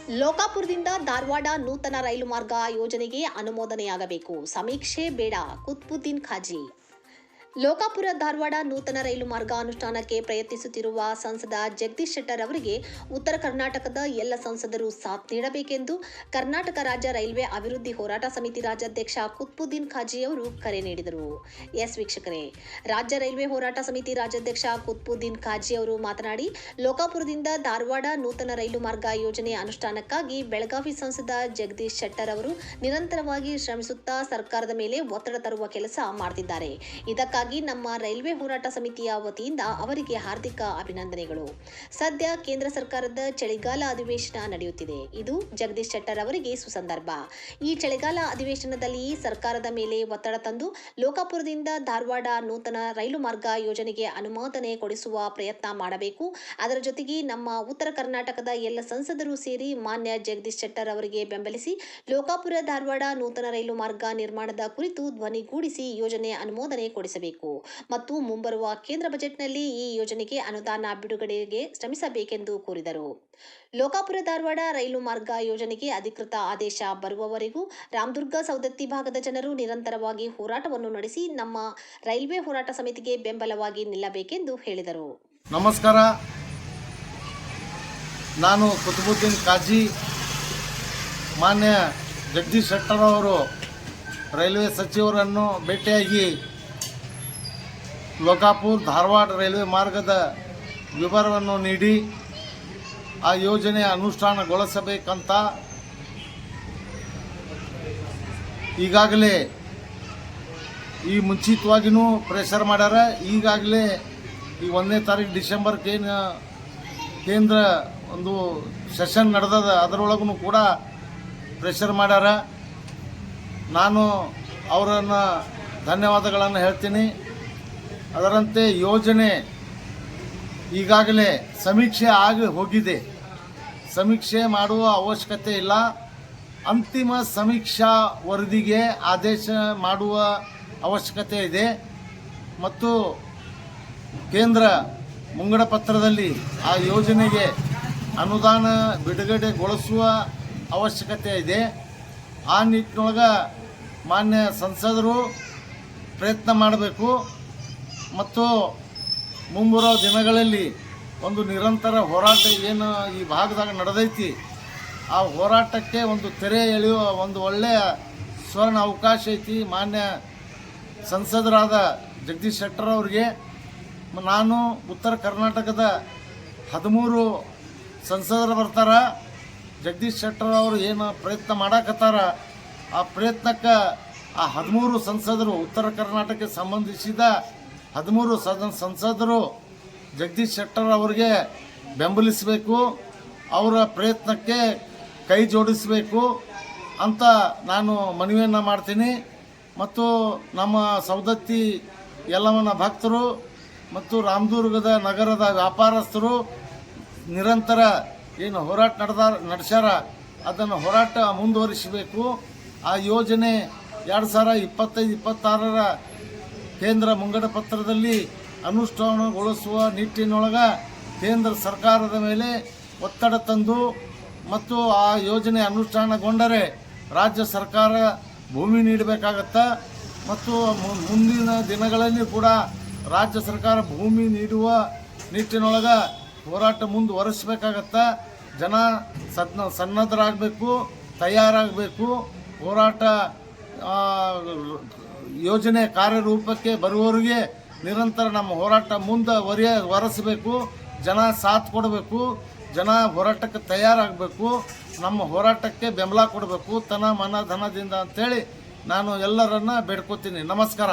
ಲೋಕಾಪುರದಿಂದ ಧಾರವಾಡ ನೂತನ ರೈಲು ಮಾರ್ಗ ಯೋಜನೆಗೆ ಅನುಮೋದನೆಯಾಗಬೇಕು. ಸಮೀಕ್ಷೆ ಬೇಡ. ಕುತ್ಬುದ್ದೀನ್ ಖಾಜಿ. ಲೋಕಾಪುರ ಧಾರವಾಡ ನೂತನ ರೈಲು ಮಾರ್ಗ ಅನುಷ್ಠಾನಕ್ಕೆ ಪ್ರಯತ್ನಿಸುತ್ತಿರುವ ಸಂಸದ ಜಗದೀಶ್ ಶೆಟ್ಟರ್ ಅವರಿಗೆ ಉತ್ತರ ಕರ್ನಾಟಕದ ಎಲ್ಲ ಸಂಸದರು ಸಾಥ್ ನೀಡಬೇಕೆಂದು ಕರ್ನಾಟಕ ರಾಜ್ಯ ರೈಲ್ವೆ ಅಭಿವೃದ್ಧಿ ಹೋರಾಟ ಸಮಿತಿ ರಾಜ್ಯಾಧ್ಯಕ್ಷ ಕುತ್ಬುದ್ದೀನ್ ಖಾಜಿ ಅವರು ಕರೆ ನೀಡಿದರು. ವೀಕ್ಷಕರೇ, ರಾಜ್ಯ ರೈಲ್ವೆ ಹೋರಾಟ ಸಮಿತಿ ರಾಜ್ಯಾಧ್ಯಕ್ಷ ಕುತ್ಬುದ್ದೀನ್ ಖಾಜಿ ಅವರು ಮಾತನಾಡಿ, ಲೋಕಾಪುರದಿಂದ ಧಾರವಾಡ ನೂತನ ರೈಲು ಮಾರ್ಗ ಯೋಜನೆ ಅನುಷ್ಠಾನಕ್ಕಾಗಿ ಬೆಳಗಾವಿ ಸಂಸದ ಜಗದೀಶ್ ಶೆಟ್ಟರ್ ಅವರು ನಿರಂತರವಾಗಿ ಶ್ರಮಿಸುತ್ತಾ ಸರ್ಕಾರದ ಮೇಲೆ ಒತ್ತಡ ತರುವ ಕೆಲಸ ಮಾಡುತ್ತಿದ್ದಾರೆ. ಇದಕ್ಕಾಗಿ ನಮ್ಮ ರೈಲ್ವೆ ಹೋರಾಟ ಸಮಿತಿಯ ವತಿಯಿಂದ ಅವರಿಗೆ ಹಾರ್ದಿಕ ಅಭಿನಂದನೆಗಳು. ಸದ್ಯ ಕೇಂದ್ರ ಸರ್ಕಾರದ ಚಳಿಗಾಲ ಅಧಿವೇಶನ ನಡೆಯುತ್ತಿದೆ. ಇದು ಜಗದೀಶ್ ಶೆಟ್ಟರ್ ಅವರಿಗೆ ಸುಸಂದರ್ಭ. ಈ ಚಳಿಗಾಲ ಅಧಿವೇಶನದಲ್ಲಿ ಸರ್ಕಾರದ ಮೇಲೆ ಒತ್ತಡ ತಂದು ಲೋಕಾಪುರದಿಂದ ಧಾರವಾಡ ನೂತನ ರೈಲು ಮಾರ್ಗ ಯೋಜನೆಗೆ ಅನುಮೋದನೆ ಕೊಡಿಸುವ ಪ್ರಯತ್ನ ಮಾಡಬೇಕು. ಅದರ ಜೊತೆಗೆ ನಮ್ಮ ಉತ್ತರ ಕರ್ನಾಟಕದ ಎಲ್ಲ ಸಂಸದರು ಸೇರಿ ಮಾನ್ಯ ಜಗದೀಶ್ ಶೆಟ್ಟರ್ ಅವರಿಗೆ ಬೆಂಬಲಿಸಿ ಲೋಕಾಪುರ ಧಾರವಾಡ ನೂತನ ರೈಲು ಮಾರ್ಗ ನಿರ್ಮಾಣದ ಕುರಿತು ಧ್ವನಿಗೂಡಿಸಿ ಯೋಜನೆ ಅನುಮೋದನೆ ಕೊಡಿಸಬೇಕು ಮತ್ತು ಮುಂಬರುವ ಕೇಂದ್ರ ಬಜೆಟ್ನಲ್ಲಿ ಈ ಯೋಜನೆಗೆ ಅನುದಾನ ಬಿಡುಗಡೆಗೆ ಶ್ರಮಿಸಬೇಕೆಂದು ಕೋರಿದರು. ಲೋಕಾಪುರ ಧಾರವಾಡ ರೈಲು ಮಾರ್ಗ ಯೋಜನೆಗೆ ಅಧಿಕೃತ ಆದೇಶ ಬರುವವರೆಗೂ ರಾಮದುರ್ಗ ಸೌದತ್ತಿ ಭಾಗದ ಜನರು ನಿರಂತರವಾಗಿ ಹೋರಾಟವನ್ನು ನಡೆಸಿ ನಮ್ಮ ರೈಲ್ವೆ ಹೋರಾಟ ಸಮಿತಿಗೆ ಬೆಂಬಲವಾಗಿ ನಿಲ್ಲಬೇಕೆಂದು ಹೇಳಿದರು. ನಮಸ್ಕಾರ, ನಾನು ಕುತುಬುದ್ದೀನ್ ಖಾಜಿ. ಮಾನ್ಯ ಜಗದೀಶ್ ಶೆಟ್ಟರ್ ಅವರು ರೈಲ್ವೆ ಸಚಿವರನ್ನು ಭೇಟಿಯಾಗಿ ಲೋಕಾಪುರ ಧಾರವಾಡ ರೈಲ್ವೆ ಮಾರ್ಗದ ವಿವರವನ್ನು ನೀಡಿ ಆ ಯೋಜನೆ ಅನುಷ್ಠಾನಗೊಳಿಸಬೇಕಂತ ಈಗಾಗಲೇ ಈ ಮುಂಚಿತವಾಗಿಯೂ ಪ್ರೆಷರ್ ಮಾಡ್ಯಾರ. ಈಗಾಗಲೇ ಈ 1ನೇ ತಾರೀಕು ಡಿಸೆಂಬರ್ಗೆ ಕೇಂದ್ರ ಒಂದು ಸೆಷನ್ ನಡೆದದ, ಅದರೊಳಗೂ ಕೂಡ ಪ್ರೆಷರ್ ಮಾಡ್ಯಾರ. ನಾನು ಅವರನ್ನು ಧನ್ಯವಾದಗಳನ್ನು ಹೇಳ್ತೀನಿ. ಅದರಂತೆ ಯೋಜನೆ ಈಗಾಗಲೇ ಸಮೀಕ್ಷೆ ಆಗಿ ಹೋಗಿದೆ. ಸಮೀಕ್ಷೆ ಮಾಡುವ ಅವಶ್ಯಕತೆ ಇಲ್ಲ. ಅಂತಿಮ ಸಮೀಕ್ಷಾ ವರದಿಗೆ ಆದೇಶ ಮಾಡುವ ಅವಶ್ಯಕತೆ ಇದೆ ಮತ್ತು ಕೇಂದ್ರ ಮುಂಗಡ ಪತ್ರದಲ್ಲಿ ಆ ಯೋಜನೆಗೆ ಅನುದಾನ ಬಿಡುಗಡೆಗೊಳಿಸುವ ಅವಶ್ಯಕತೆ ಇದೆ. ಆ ನಿಟ್ಟಿನೊಳಗೆ ಮಾನ್ಯ ಸಂಸದರು ಪ್ರಯತ್ನ ಮಾಡಬೇಕು ಮತ್ತು ಮುಂಬರುವ ದಿನಗಳಲ್ಲಿ ಒಂದು ನಿರಂತರ ಹೋರಾಟ ಏನು ಈ ಭಾಗದಾಗ ನಡೆದೈತಿ, ಆ ಹೋರಾಟಕ್ಕೆ ಒಂದು ತೆರೆ ಎಳೆಯುವ ಒಂದು ಒಳ್ಳೆಯ ಸುವರ್ಣ ಅವಕಾಶ ಐತಿ. ಮಾನ್ಯ ಸಂಸದರಾದ ಜಗದೀಶ್ ಶೆಟ್ಟರ್ ಅವರಿಗೆ ನಾನು ಉತ್ತರ ಕರ್ನಾಟಕದ 13 ಸಂಸದರು ಬರ್ತಾರ. ಜಗದೀಶ್ ಶೆಟ್ಟರ್ ಅವರು ಏನು ಪ್ರಯತ್ನ ಮಾಡಾಕತ್ತಾರ, ಆ ಪ್ರಯತ್ನಕ್ಕೆ ಆ 13 ಸಂಸದರು, ಉತ್ತರ ಕರ್ನಾಟಕಕ್ಕೆ ಸಂಬಂಧಿಸಿದ 13 ಸಂಸದರು ಜಗದೀಶ್ ಶೆಟ್ಟರ್ ಅವರಿಗೆ ಬೆಂಬಲಿಸಬೇಕು, ಅವರ ಪ್ರಯತ್ನಕ್ಕೆ ಕೈ ಜೋಡಿಸಬೇಕು ಅಂತ ನಾನು ಮನವಿಯನ್ನು ಮಾಡ್ತೀನಿ. ಮತ್ತು ನಮ್ಮ ಸವದತ್ತಿ ಯಲ್ಲಮ್ಮನ ಭಕ್ತರು ಮತ್ತು ರಾಮದುರ್ಗದ ನಗರದ ವ್ಯಾಪಾರಸ್ಥರು ನಿರಂತರ ಏನು ಹೋರಾಟ ನಡೆಸ್ಯಾರ ಅದನ್ನು ಹೋರಾಟ ಮುಂದುವರಿಸಬೇಕು. ಆ ಯೋಜನೆ 2025-26ರ ಕೇಂದ್ರ ಮುಂಗಡ ಪತ್ರದಲ್ಲಿ ಅನುಷ್ಠಾನಗೊಳಿಸುವ ನಿಟ್ಟಿನೊಳಗೆ ಕೇಂದ್ರ ಸರ್ಕಾರದ ಮೇಲೆ ಒತ್ತಡ ತಂದು ಮತ್ತು ಆ ಯೋಜನೆ ಅನುಷ್ಠಾನಗೊಂಡರೆ ರಾಜ್ಯ ಸರ್ಕಾರ ಭೂಮಿ ನೀಡಬೇಕಾಗತ್ತೆ ಮತ್ತು ಮುಂದಿನ ದಿನಗಳಲ್ಲಿ ಕೂಡ ರಾಜ್ಯ ಸರ್ಕಾರ ಭೂಮಿ ನೀಡುವ ನಿಟ್ಟಿನೊಳಗೆ ಹೋರಾಟ ಮುಂದುವರಿಸಬೇಕಾಗತ್ತೆ. ಜನ ಸನ್ನದ್ಧರಾಗಬೇಕು, ತಯಾರಾಗಬೇಕು. ಹೋರಾಟ ಯೋಜನೆ ಕಾರ್ಯರೂಪಕ್ಕೆ ಬರುವವರೆಗೆ ನಿರಂತರ ನಮ್ಮ ಹೋರಾಟ ಮುಂದುವರಿಸಬೇಕು. ಜನ ಸಾಥ್ ಕೊಡಬೇಕು, ಜನ ಹೋರಾಟಕ್ಕೆ ತಯಾರಾಗಬೇಕು, ನಮ್ಮ ಹೋರಾಟಕ್ಕೆ ಬೆಂಬಲ ಕೊಡಬೇಕು ತನ ಮನ ಧನದಿಂದ ಅಂತೇಳಿ ನಾನು ಎಲ್ಲರನ್ನ ಬೇಡ್ಕೋತೀನಿ. ನಮಸ್ಕಾರ.